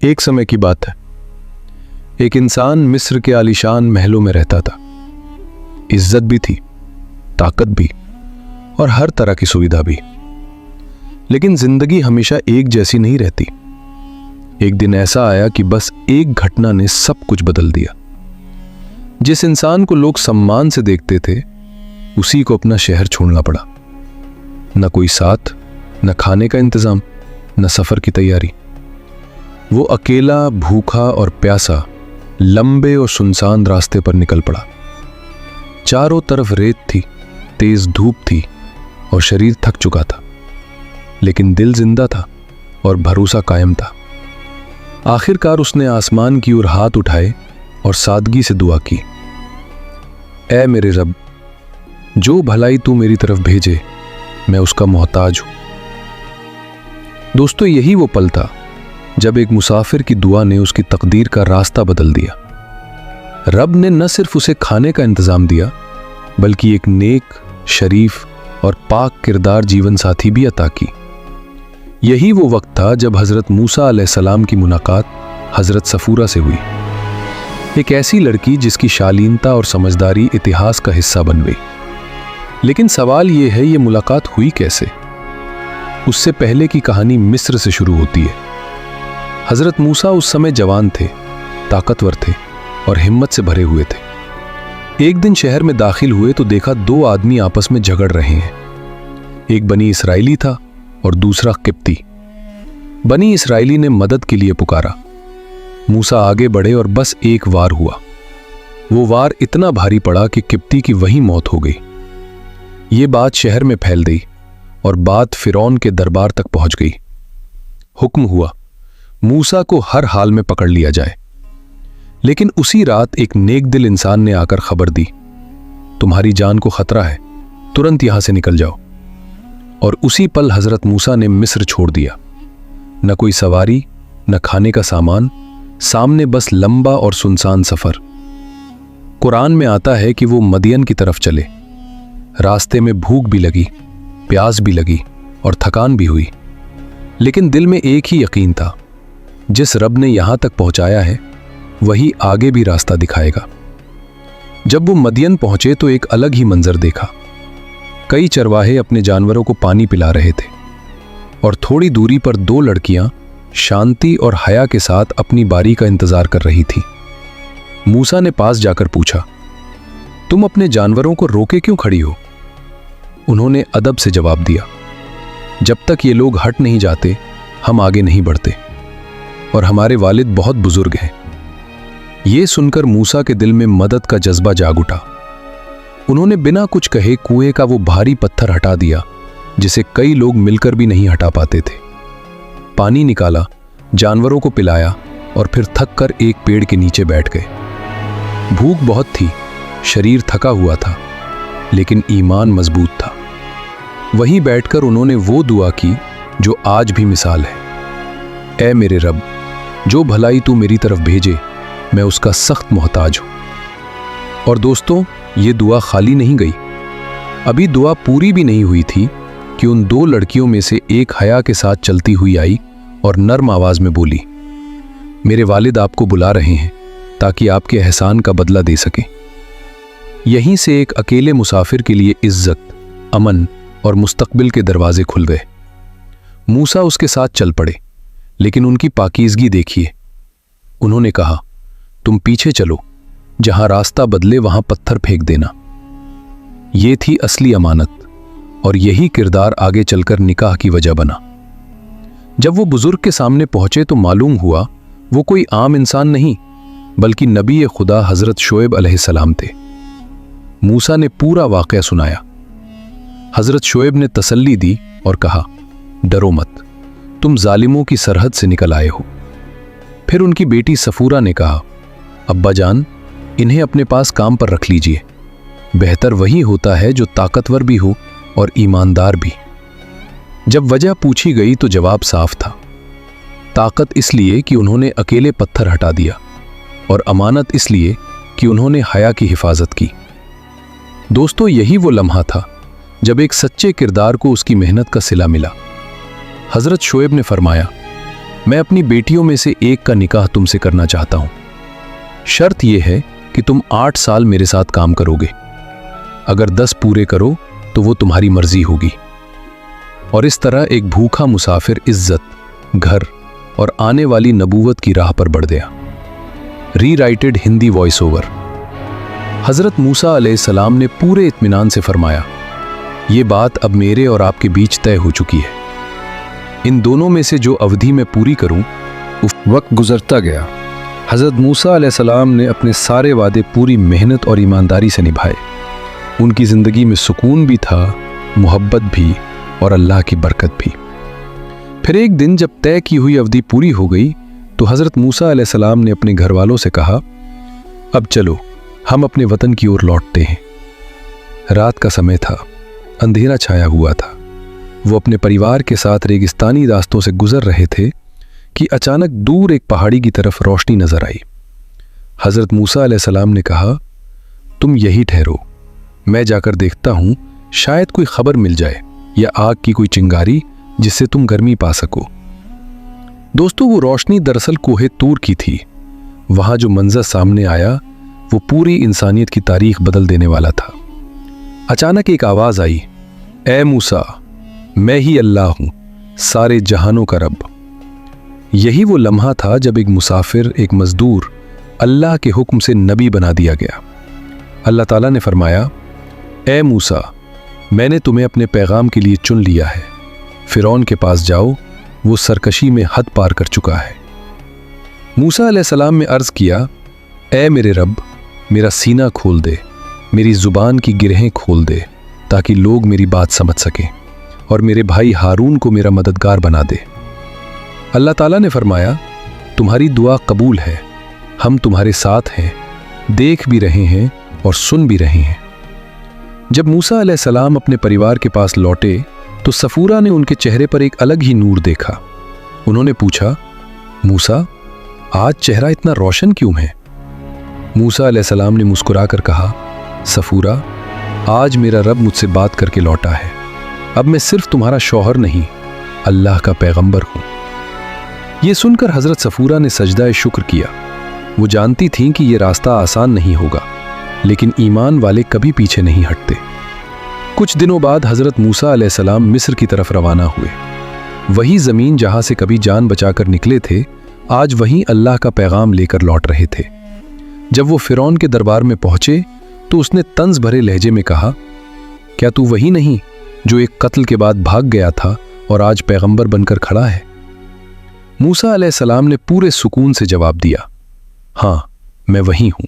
एक समय की बात है। एक इंसान मिस्र के आलीशान महलों में रहता था। इज्जत भी थी, ताकत भी और हर तरह की सुविधा भी। लेकिन जिंदगी हमेशा एक जैसी नहीं रहती। एक दिन ऐसा आया कि बस एक घटना ने सब कुछ बदल दिया। जिस इंसान को लोग सम्मान से देखते थे, उसी को अपना शहर छोड़ना पड़ा। न कोई साथ, न खाने का इंतजाम, न सफर की तैयारी। वो अकेला, भूखा और प्यासा लंबे और सुनसान रास्ते पर निकल पड़ा। चारों तरफ रेत थी, तेज धूप थी और शरीर थक चुका था, लेकिन दिल जिंदा था और भरोसा कायम था। आखिरकार उसने आसमान की ओर हाथ उठाए और सादगी से दुआ की, ऐ मेरे रब, जो भलाई तू मेरी तरफ भेजे, मैं उसका मोहताज हूं। दोस्तों, यही वो पल था जब एक मुसाफिर की दुआ ने उसकी तकदीर का रास्ता बदल दिया। रब ने न सिर्फ उसे खाने का इंतजाम दिया, बल्कि एक नेक, शरीफ और पाक किरदार जीवन साथी भी अता की। यही वो वक्त था जब हजरत मूसा अलैहिस्सलाम की मुलाकात हजरत सफूरा से हुई। एक ऐसी लड़की जिसकी शालीनता और समझदारी इतिहास का हिस्सा बन गई। लेकिन सवाल यह है, ये मुलाकात हुई कैसे? उससे पहले की कहानी मिस्र से शुरू होती है। हजरत मूसा उस समय जवान थे, ताकतवर थे और हिम्मत से भरे हुए थे। एक दिन शहर में दाखिल हुए तो देखा दो आदमी आपस में झगड़ रहे हैं। एक बनी इसराइली था और दूसरा किप्ती। बनी इसराइली ने मदद के लिए पुकारा। मूसा आगे बढ़े और बस एक वार हुआ। वो वार इतना भारी पड़ा कि किप्ती की वहीं मौत हो गई। ये बात शहर में फैल गई और बात फिरौन के दरबार तक पहुंच गई। हुक्म हुआ, मूसा को हर हाल में पकड़ लिया जाए। लेकिन उसी रात एक नेक दिल इंसान ने आकर खबर दी, तुम्हारी जान को खतरा है, तुरंत यहां से निकल जाओ। और उसी पल हजरत मूसा ने मिस्र छोड़ दिया। न कोई सवारी, न खाने का सामान, सामने बस लंबा और सुनसान सफर। कुरान में आता है कि वो मदियन की तरफ चले। रास्ते में भूख भी लगी, प्यास भी लगी और थकान भी हुई, लेकिन दिल में एक ही यकीन था, जिस रब ने यहां तक पहुंचाया है वही आगे भी रास्ता दिखाएगा। जब वो मदियन पहुंचे तो एक अलग ही मंजर देखा। कई चरवाहे अपने जानवरों को पानी पिला रहे थे और थोड़ी दूरी पर दो लड़कियां शांति और हया के साथ अपनी बारी का इंतजार कर रही थी। मूसा ने पास जाकर पूछा, तुम अपने जानवरों को रोके क्यों खड़ी हो? उन्होंने अदब से जवाब दिया, जब तक ये लोग हट नहीं जाते हम आगे नहीं बढ़ते, और हमारे वालिद बहुत बुजुर्ग हैं। ये सुनकर मूसा के दिल में मदद का जज्बा जाग उठा। उन्होंने बिना कुछ कहे कुएं का वो भारी पत्थर हटा दिया जिसे कई लोग मिलकर भी नहीं हटा पाते थे। पानी निकाला, जानवरों को पिलाया और फिर थक कर एक पेड़ के नीचे बैठ गए। भूख बहुत थी, शरीर थका हुआ था, लेकिन ईमान मजबूत था। वहीं बैठकर उन्होंने वो दुआ की जो आज भी मिसाल है, ऐ मेरे रब, जो भलाई तू मेरी तरफ भेजे, मैं उसका सख्त मोहताज हूं। और दोस्तों, ये दुआ खाली नहीं गई। अभी दुआ पूरी भी नहीं हुई थी कि उन दो लड़कियों में से एक हया के साथ चलती हुई आई और नर्म आवाज में बोली, मेरे वालिद आपको बुला रहे हैं ताकि आपके एहसान का बदला दे सकें। यहीं से एक अकेले मुसाफिर के लिए इज्जत, अमन और मुस्तकबिल के दरवाजे खुल गए। मूसा उसके साथ चल पड़े, लेकिन उनकी पाकीज़गी देखिए। उन्होंने कहा, तुम पीछे चलो, जहां रास्ता बदले वहां पत्थर फेंक देना। ये थी असली अमानत, और यही किरदार आगे चलकर निकाह की वजह बना। जब वो बुजुर्ग के सामने पहुंचे तो मालूम हुआ वो कोई आम इंसान नहीं, बल्कि नबी खुदा हजरत शोएब अलैहिस्सलाम थे। मूसा ने पूरा वाक़या सुनाया। हजरत शोएब ने तसल्ली दी और कहा, डरो मत, तुम जालिमों की सरहद से निकल आए हो। फिर उनकी बेटी सफूरा ने कहा, अब्बा जान, इन्हें अपने पास काम पर रख लीजिए। बेहतर वही होता है जो ताकतवर भी हो और ईमानदार भी। जब वजह पूछी गई तो जवाब साफ था, ताकत इसलिए कि उन्होंने अकेले पत्थर हटा दिया, और अमानत इसलिए कि उन्होंने हया की हिफाजत की। दोस्तों, यही वो लम्हा था जब एक सच्चे किरदार को उसकी मेहनत का सिला मिला। हजरत शोएब ने फरमाया, मैं अपनी बेटियों में से एक का निकाह तुमसे करना चाहता हूं। शर्त यह है कि तुम 8 साल मेरे साथ काम करोगे। अगर 10 पूरे करो तो वो तुम्हारी मर्जी होगी। और इस तरह एक भूखा मुसाफिर इज्जत, घर और आने वाली नबूवत की राह पर बढ़ गया। रीराइटेड हिंदी वॉइस ओवर। हजरत मूसा अलैहिस्सलाम ने पूरे इत्मीनान से फरमाया, ये बात अब मेरे और आपके बीच तय हो चुकी है। इन दोनों में से जो अवधि मैं पूरी करूं। वक्त गुजरता गया। हजरत मूसा अलैहिस्सलाम ने अपने सारे वादे पूरी मेहनत और ईमानदारी से निभाए। उनकी ज़िंदगी में सुकून भी था, मोहब्बत भी और अल्लाह की बरकत भी। फिर एक दिन जब तय की हुई अवधि पूरी हो गई तो हजरत मूसा अलैहिस्सलाम ने अपने घर वालों से कहा, अब चलो हम अपने वतन की ओर लौटते हैं। रात का समय था, अंधेरा छाया हुआ था। वो अपने परिवार के साथ रेगिस्तानी रास्तों से गुजर रहे थे कि अचानक दूर एक पहाड़ी की तरफ रोशनी नजर आई। हजरत मूसा अलैहिस्सलाम ने कहा, तुम यही ठहरो, मैं जाकर देखता हूं, शायद कोई खबर मिल जाए या आग की कोई चिंगारी जिससे तुम गर्मी पा सको। दोस्तों, वो रोशनी दरअसल कोहे तूर की थी। वहां जो मंजर सामने आया वो पूरी इंसानियत की तारीख बदल देने वाला था। अचानक एक आवाज आई, ए मूसा, मैं ही अल्लाह हूं, सारे जहानों का रब। यही वो लम्हा था जब एक मुसाफिर, एक मजदूर अल्लाह के हुक्म से नबी बना दिया गया। अल्लाह ताला ने फरमाया, ए मूसा, मैंने तुम्हें अपने पैगाम के लिए चुन लिया है। फिरौन के पास जाओ, वो सरकशी में हद पार कर चुका है। मूसा अलैहिस्सलाम ने अर्ज किया, ए मेरे रब, मेरा सीना खोल दे, मेरी जुबान की गिरहें खोल दे, ताकि लोग मेरी बात समझ सकें और मेरे भाई हारून को मेरा मददगार बना दे। अल्लाह ताला ने फरमाया, तुम्हारी दुआ कबूल है, हम तुम्हारे साथ हैं, देख भी रहे हैं और सुन भी रहे हैं। जब मूसा अलैहिस्सलाम अपने परिवार के पास लौटे तो सफूरा ने उनके चेहरे पर एक अलग ही नूर देखा। उन्होंने पूछा, मूसा, आज चेहरा इतना रोशन क्यों है? मूसा अलैहिस्सलाम ने मुस्कुराकर कहा, सफूरा, आज मेरा रब मुझसे बात करके लौटा है। अब मैं सिर्फ तुम्हारा शौहर नहीं, अल्लाह का पैगंबर हूं। यह सुनकर हजरत सफूरा ने सजदाए शुक्र किया। वो जानती थीं कि यह रास्ता आसान नहीं होगा, लेकिन ईमान वाले कभी पीछे नहीं हटते। कुछ दिनों बाद हजरत मूसा अलैहिस्सलाम मिस्र की तरफ रवाना हुए। वही जमीन जहां से कभी जान बचाकर निकले थे, आज वहीं अल्लाह का पैगाम लेकर लौट रहे थे। जब वो फिरौन के दरबार में पहुंचे तो उसने तंज भरे लहजे में कहा, क्या तू वही नहीं जो एक कत्ल के बाद भाग गया था और आज पैगंबर बनकर खड़ा है? मूसा अलैहिस्सलाम ने पूरे सुकून से जवाब दिया, हां, मैं वही हूं,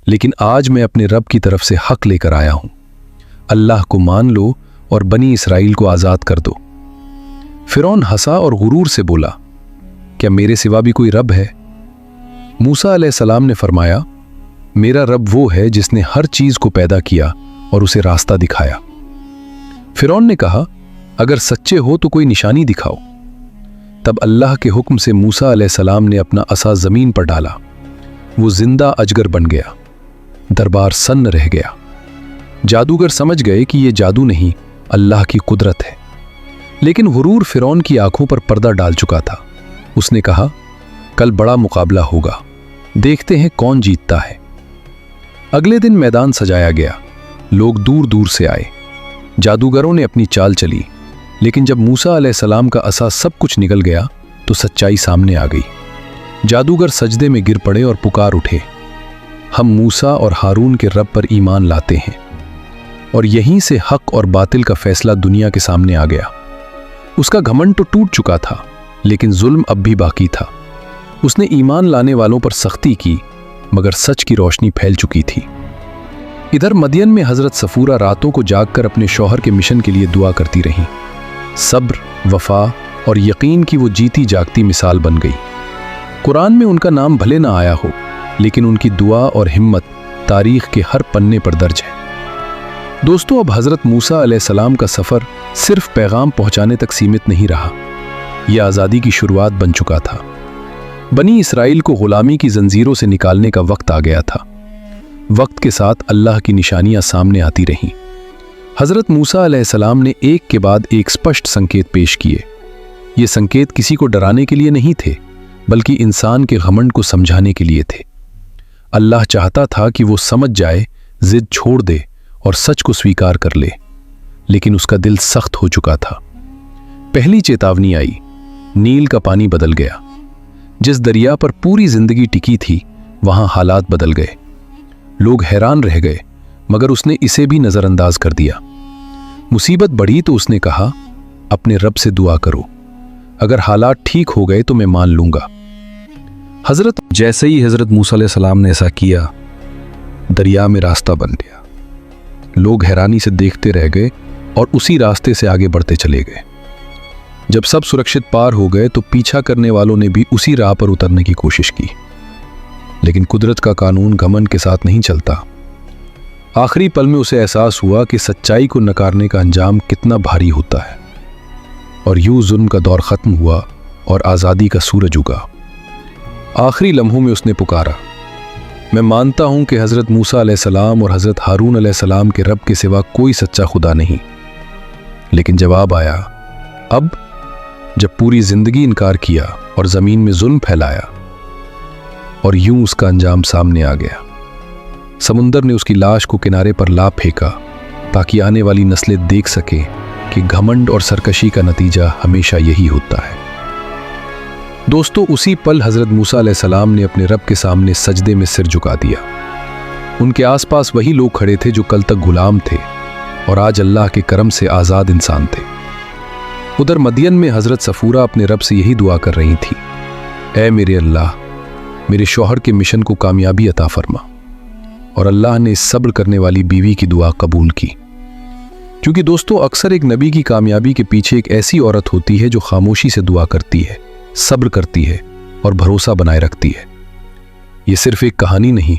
लेकिन आज मैं अपने रब की तरफ से हक लेकर आया हूं। अल्लाह को मान लो और बनी इसराइल को आजाद कर दो। फिरौन हंसा और गुरूर से बोला, क्या मेरे सिवा भी कोई रब है? मूसा अलैहिस्सलाम ने फरमाया, मेरा रब वो है जिसने हर चीज को पैदा किया और उसे रास्ता दिखाया। फिरौन ने कहा, अगर सच्चे हो तो कोई निशानी दिखाओ। तब अल्लाह के हुक्म से मूसा अलैहिस्सलाम ने अपना असा जमीन पर डाला। वो जिंदा अजगर बन गया। दरबार सन्न रह गया। जादूगर समझ गए कि यह जादू नहीं, अल्लाह की कुदरत है। लेकिन गुरूर फिरौन की आंखों पर पर्दा डाल चुका था। उसने कहा, कल बड़ा मुकाबला होगा, देखते हैं कौन जीतता है। अगले दिन मैदान सजाया गया। लोग दूर दूर से आए। जादूगरों ने अपनी चाल चली, लेकिन जब मूसा अलैहिस्सलाम का असा सब कुछ निकल गया तो सच्चाई सामने आ गई। जादूगर सजदे में गिर पड़े और पुकार उठे, हम मूसा और हारून के रब पर ईमान लाते हैं। और यहीं से हक और बातिल का फैसला दुनिया के सामने आ गया। उसका घमंड तो टूट चुका था, लेकिन जुल्म अब भी बाकी था। उसने ईमान लाने वालों पर सख्ती की, मगर सच की रोशनी फैल चुकी थी। इधर मदियन में हजरत सफूरा रातों को जागकर अपने शौहर के मिशन के लिए दुआ करती रहीं। सब्र, वफा और यकीन की वो जीती जागती मिसाल बन गई। कुरान में उनका नाम भले ना आया हो, लेकिन उनकी दुआ और हिम्मत तारीख के हर पन्ने पर दर्ज है। दोस्तों, अब हजरत मूसा अलैहिस्सलाम का सफर सिर्फ पैगाम पहुंचाने तक सीमित नहीं रहा। यह आज़ादी की शुरुआत बन चुका था। बनी इसराइल को गुलामी की जंजीरों से निकालने का वक्त आ गया था। वक्त के साथ अल्लाह की निशानियां सामने आती रहीं। हजरत मूसा अलैहिस्सलाम ने एक के बाद एक स्पष्ट संकेत पेश किए। ये संकेत किसी को डराने के लिए नहीं थे, बल्कि इंसान के घमंड को समझाने के लिए थे। अल्लाह चाहता था कि वो समझ जाए, जिद छोड़ दे और सच को स्वीकार कर ले, लेकिन उसका दिल सख्त हो चुका था। पहली चेतावनी आई, नील का पानी बदल गया। जिस दरिया पर पूरी जिंदगी टिकी थी, वहां हालात बदल गए। लोग हैरान रह गए, मगर उसने इसे भी नजरअंदाज कर दिया। मुसीबत बढ़ी तो उसने कहा, अपने रब से दुआ करो, अगर हालात ठीक हो गए तो मैं मान लूंगा। जैसे ही हजरत मूसा अलैहिस्सलाम ने ऐसा किया, दरिया में रास्ता बन गया। लोग हैरानी से देखते रह गए और उसी रास्ते से आगे बढ़ते चले गए। जब सब सुरक्षित पार हो गए तो पीछा करने वालों ने भी उसी राह पर उतरने की कोशिश की, लेकिन कुदरत का कानून घमंड के साथ नहीं चलता। आखिरी पल में उसे एहसास हुआ कि सच्चाई को नकारने का अंजाम कितना भारी होता है, और यूं जुल्म का दौर खत्म हुआ और आज़ादी का सूरज उगा। आखिरी लम्हों में उसने पुकारा, मैं मानता हूं कि हज़रत मूसा अलैहिस्सलाम और हज़रत हारून अलैहिस्सलाम के रब के सिवा कोई सच्चा खुदा नहीं। लेकिन जवाब आया, अब जब पूरी जिंदगी इनकार किया और ज़मीन में जुल्म फैलाया, और यूं उसका अंजाम सामने आ गया। समुंदर ने उसकी लाश को किनारे पर ला फेंका ताकि आने वाली नस्लें देख सकें कि घमंड और सरकशी का नतीजा हमेशा यही होता है। दोस्तों, उसी पल हज़रत मूसा अलैहिस्सलाम ने अपने रब के सामने सजदे में सिर झुका दिया। उनके आसपास वही लोग खड़े थे जो कल तक गुलाम थे और आज अल्लाह के करम से आज़ाद इंसान थे। उधर मदियन में हज़रत सफूरा अपने रब से यही दुआ कर रही थी, ऐ मेरे अल्लाह, मेरे शौहर के मिशन को कामयाबी अता फरमा। और अल्लाह ने इस सब्र करने वाली बीवी की दुआ कबूल की। क्योंकि दोस्तों, अक्सर एक नबी की कामयाबी के पीछे एक ऐसी औरत होती है जो खामोशी से दुआ करती है, सब्र करती है और भरोसा बनाए रखती है। ये सिर्फ एक कहानी नहीं,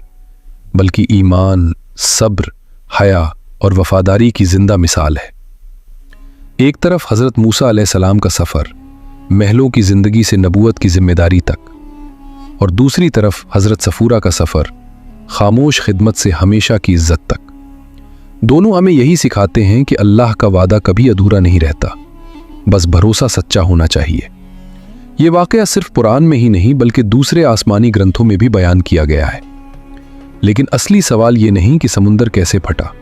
बल्कि ईमान, सब्र, हया और वफादारी की जिंदा मिसाल है। एक तरफ हज़रत मूसा अलैहिस्सलाम का सफ़र महलों की ज़िंदगी से नबूवत की जिम्मेदारी तक, और दूसरी तरफ हज़रत सफूरा का सफ़र खामोश खिदमत से हमेशा की इज्जत तक। दोनों हमें यही सिखाते हैं कि अल्लाह का वादा कभी अधूरा नहीं रहता, बस भरोसा सच्चा होना चाहिए। ये वाक़या सिर्फ कुरान में ही नहीं बल्कि दूसरे आसमानी ग्रंथों में भी बयान किया गया है। लेकिन असली सवाल ये नहीं कि समुंदर कैसे फटा,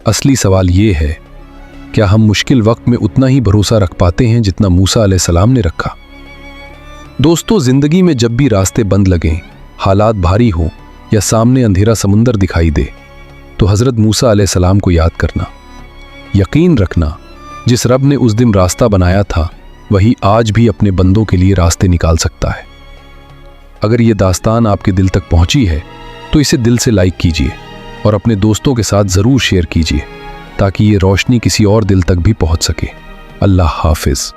असली सवाल ये है, क्या हम मुश्किल वक्त में उतना ही भरोसा रख पाते हैं जितना मूसा अलैहिस्सलाम ने रखा। दोस्तों, जिंदगी में जब भी रास्ते बंद लगें, हालात भारी हों या सामने अंधेरा समुंदर दिखाई दे, तो हज़रत मूसा अलैहिस्सलाम को याद करना, यकीन रखना, जिस रब ने उस दिन रास्ता बनाया था वही आज भी अपने बंदों के लिए रास्ते निकाल सकता है। अगर ये दास्तान आपके दिल तक पहुंची है तो इसे दिल से लाइक कीजिए और अपने दोस्तों के साथ ज़रूर शेयर कीजिए ताकि ये रोशनी किसी और दिल तक भी पहुंच सके। अल्लाह हाफिज़।